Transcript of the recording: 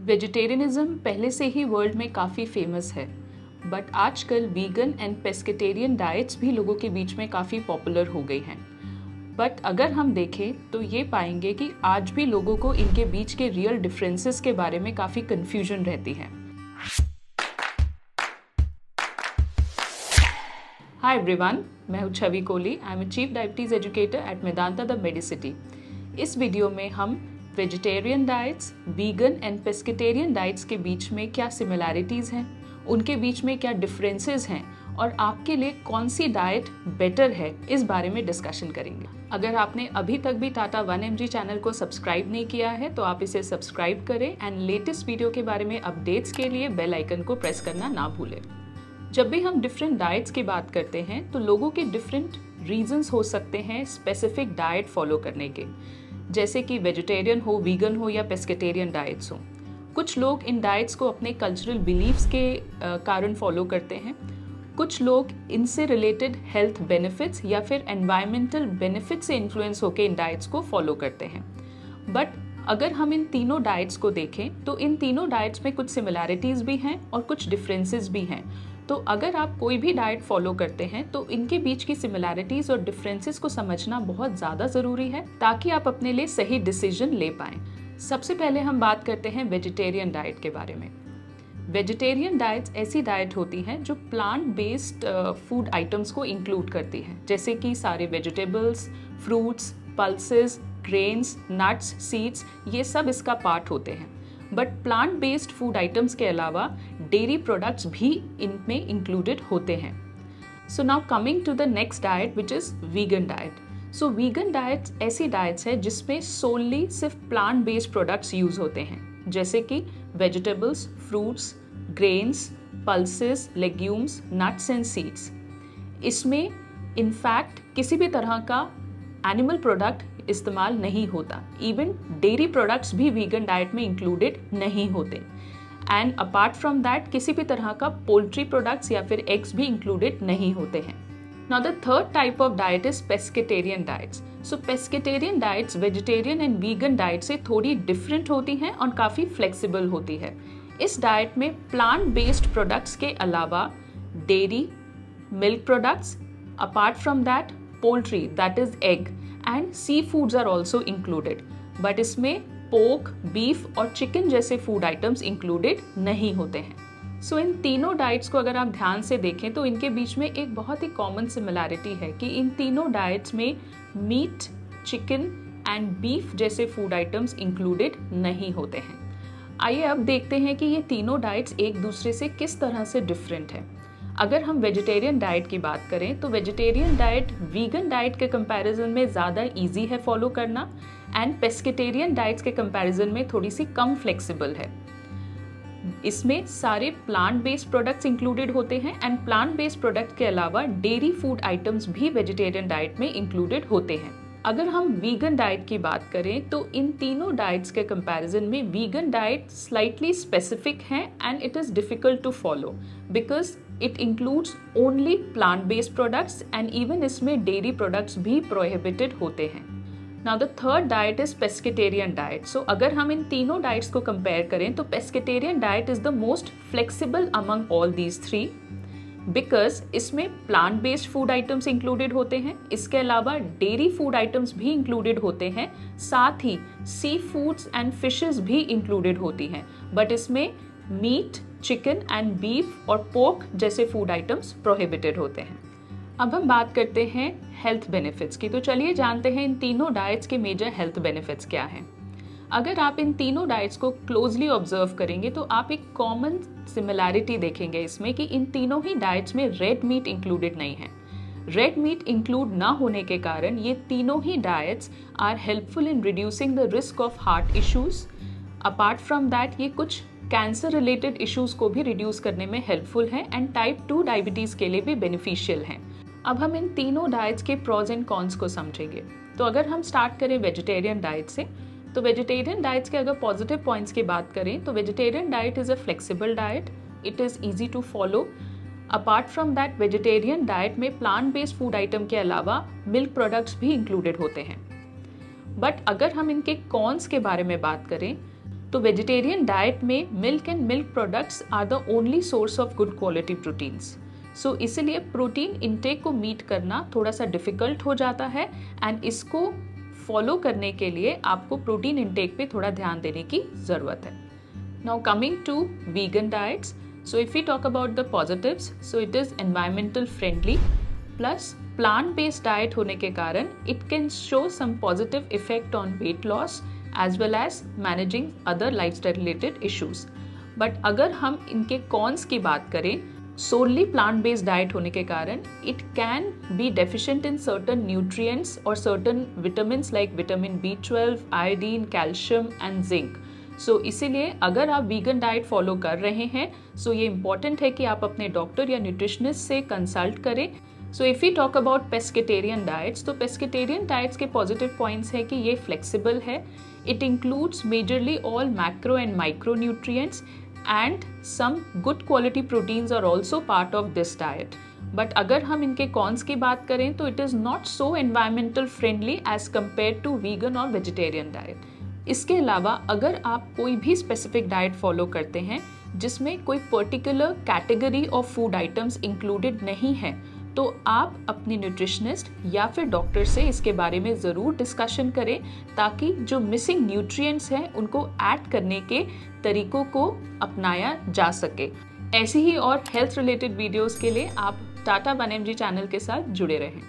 Vegetarianism पहले से ही world में काफ़ी फेमस है, बट आजकल वीगन एंड पेस्केटेरियन डाइट्स भी लोगों के बीच में काफ़ी पॉपुलर हो गई हैं। बट अगर हम देखें तो ये पाएंगे कि आज भी लोगों को इनके बीच के रियल डिफरेंसेस के बारे में काफ़ी कन्फ्यूजन रहती है। हाय एवरीवन, मैं हूँ Chhavi Kohli. I am a chief diabetes educator at Medanta the Medicity. इस वीडियो में हम vegetarian diets, vegan and pescatarian diets के बीच में क्या सिमिलैरिटीज़ हैं, उनके बीच में क्या डिफरेंसेस हैं और आपके लिए कौन सी डाइट बेटर है, इस बारे में डिस्कशन करेंगे। अगर आपने अभी तक भी टाटा 1mg चैनल को सब्सक्राइब नहीं किया है तो आप इसे सब्सक्राइब करें एंड लेटेस्ट वीडियो के बारे में अपडेट्स के लिए बेल आइकन को प्रेस करना ना भूलें। जब भी हम डिफरेंट डाइट्स की बात करते हैं तो लोगों के डिफरेंट रीजंस हो सकते हैं स्पेसिफिक डाइट फॉलो करने के, जैसे कि वेजिटेरियन हो, वीगन हो या पेस्केटेरियन डाइट्स हो। कुछ लोग इन डाइट्स को अपने कल्चरल बिलीव्स के कारण फॉलो करते हैं। कुछ लोग इनसे रिलेटेड हेल्थ बेनिफिट्स या फिर एनवायरमेंटल बेनिफिट्स से इन्फ्लुएंस होकर इन डाइट्स को फॉलो करते हैं। बट अगर हम इन तीनों डाइट्स को देखें तो इन तीनों डाइट्स में कुछ सिमिलैरिटीज़ भी हैं और कुछ डिफरेंसेस भी हैं। तो अगर आप कोई भी डाइट फॉलो करते हैं तो इनके बीच की सिमिलैरिटीज़ और डिफरेंसेस को समझना बहुत ज़्यादा ज़रूरी है ताकि आप अपने लिए सही डिसीजन ले पाएं। सबसे पहले हम बात करते हैं वेजिटेरियन डाइट के बारे में। वेजिटेरियन डाइट्स ऐसी डाइट होती हैं जो प्लांट बेस्ड फूड आइटम्स को इंक्लूड करती हैं, जैसे कि सारे vegetables, fruits, pulses, grains, nuts, seeds, ये सब इसका पार्ट होते हैं। But plant based food items के अलावा डेयरी प्रोडक्ट्स भी इनमें इंक्लूडेड होते हैं। So now coming to the next diet which is vegan diet. So vegan diets ऐसी डाइट्स है जिसमें सोनली सिर्फ प्लांट बेस्ड प्रोडक्ट्स यूज होते हैं, जैसे कि vegetables, fruits, grains, pulses, legumes, nuts and seeds. इसमें इनफैक्ट किसी भी तरह का एनिमल प्रोडक्ट इस्तेमाल नहीं होता। इवन डेयरी प्रोडक्ट्स भी वीगन डाइट में इंक्लूडेड नहीं होते। एंड अपार्ट फ्रॉम दैट किसी भी तरह का पोल्ट्री प्रोडक्ट्स या फिर एग्स भी इंक्लूडेड नहीं होते हैं। Now the third type of diet is pescatarian diets. So pescatarian diets vegetarian and vegan diet से थोड़ी डिफरेंट होती हैं और काफ़ी फ्लेक्सिबल होती है। इस डाइट में प्लांट बेस्ड प्रोडक्ट्स के अलावा dairy, milk products, apart from that poultry that is egg and sea foods are also included. But इसमें पोर्क, बीफ और चिकन जैसे फूड आइटम्स इंक्लूडेड नहीं होते हैं। सो इन तीनों डाइट्स को अगर आप ध्यान से देखें तो इनके बीच में एक बहुत ही कॉमन सिमिलैरिटी है कि इन तीनों डाइट्स में मीट, चिकन एंड बीफ जैसे फूड आइटम्स इंक्लूडेड नहीं होते हैं। आइए अब देखते हैं कि ये तीनों डाइट्स एक दूसरे से किस तरह से डिफरेंट है। अगर हम वेजिटेरियन डाइट की बात करें तो वेजिटेरियन डाइट वीगन डाइट के कंपैरिजन में ज़्यादा इजी है फॉलो करना एंड पेस्केटेरियन डाइट्स के कंपैरिजन में थोड़ी सी कम फ्लेक्सिबल है। इसमें सारे प्लांट बेस्ड प्रोडक्ट्स इंक्लूडेड होते हैं एंड प्लांट बेस्ड प्रोडक्ट के अलावा डेयरी फूड आइटम्स भी वेजिटेरियन डाइट में इंक्लूडेड होते हैं। अगर हम वीगन डाइट की बात करें तो इन तीनों डाइट्स के कंपैरिजन में वीगन डाइट स्लाइटली स्पेसिफिक है and it is difficult to follow because it includes only plant based products and even इसमें डेयरी प्रोडक्ट्स भी प्रोहिबिटेड होते हैं। Now the third diet is pescatarian diet. So अगर हम इन तीनों डाइट्स को कंपेयर करें तो pescatarian diet is the most flexible among all these three because इसमें plant based food items included होते हैं, इसके अलावा डेयरी फूड आइटम्स भी इंक्लूडेड होते हैं, साथ ही सी फूड्स एंड फिशेस भी इंक्लूडेड होती हैं। बट इसमें मीट, चिकन एंड बीफ और पोर्क जैसे फूड आइटम्स प्रोहिबिटेड होते हैं। अब हम बात करते हैं हेल्थ बेनिफिट्स की। तो चलिए जानते हैं इन तीनों डाइट्स के मेजर हेल्थ बेनिफिट्स क्या हैं। अगर आप इन तीनों डाइट्स को क्लोजली ऑब्जर्व करेंगे तो आप एक कॉमन सिमिलैरिटी देखेंगे इसमें कि इन तीनों ही डाइट्स में रेड मीट इंक्लूडेड नहीं है। रेड मीट इंक्लूड ना होने के कारण ये तीनों ही diets are helpful in reducing the risk of heart issues. Apart from that ये कुछ कैंसर रिलेटेड इश्यूज को भी रिड्यूस करने में हेल्पफुल हैं एंड टाइप 2 डायबिटीज़ के लिए भी बेनिफिशियल हैं। अब हम इन तीनों डाइट्स के प्रॉज एंड कॉन्स को समझेंगे। तो अगर हम स्टार्ट करें वेजिटेरियन डाइट से तो वेजिटेरियन डाइट्स के अगर पॉजिटिव पॉइंट्स की बात करें तो vegetarian diet is a flexible diet, it is easy to follow. Apart from that vegetarian diet में प्लांट बेस्ड फूड आइटम के अलावा मिल्क प्रोडक्ट्स भी इंक्लूडेड होते हैं। बट अगर हम इनके कॉन्स के बारे में बात करें तो वेजिटेरियन डाइट में milk and milk products are the only source of good quality proteins. So इसलिए प्रोटीन इंटेक को मीट करना थोड़ा सा डिफ़िकल्ट हो जाता है एंड इसको फॉलो करने के लिए आपको प्रोटीन इंटेक पे थोड़ा ध्यान देने की ज़रूरत है। Now coming to vegan diets, so if we talk about the positives, so it is environmental friendly plus plant based diet होने के कारण it can show some positive effect on weight loss as well as managing other lifestyle related issues. But अगर हम इनके cons की बात करें, solely plant based diet होने के कारण it can be deficient in certain nutrients or certain vitamins like vitamin B12, iodine, calcium and zinc. So इसीलिए अगर आप vegan diet follow कर रहे हैं so ये important है कि आप अपने डॉक्टर या न्यूट्रिशनिस्ट से कंसल्ट करें। So if we talk about pescatarian diets, तो pescatarian diets के positive points है कि ये flexible है, it includes majorly all macro and micronutrients and some good quality proteins are also part of this diet. But अगर हम इनके cons की बात करें तो it is not so environmental friendly as compared to vegan और vegetarian diet. इसके अलावा अगर आप कोई भी specific diet follow करते हैं जिसमें कोई particular category of food items included नहीं है, तो आप अपनी न्यूट्रिशनिस्ट या फिर डॉक्टर से इसके बारे में ज़रूर डिस्कशन करें ताकि जो मिसिंग न्यूट्रिएंट्स हैं उनको ऐड करने के तरीकों को अपनाया जा सके। ऐसी ही और हेल्थ रिलेटेड वीडियोस के लिए आप टाटा 1mg चैनल के साथ जुड़े रहें।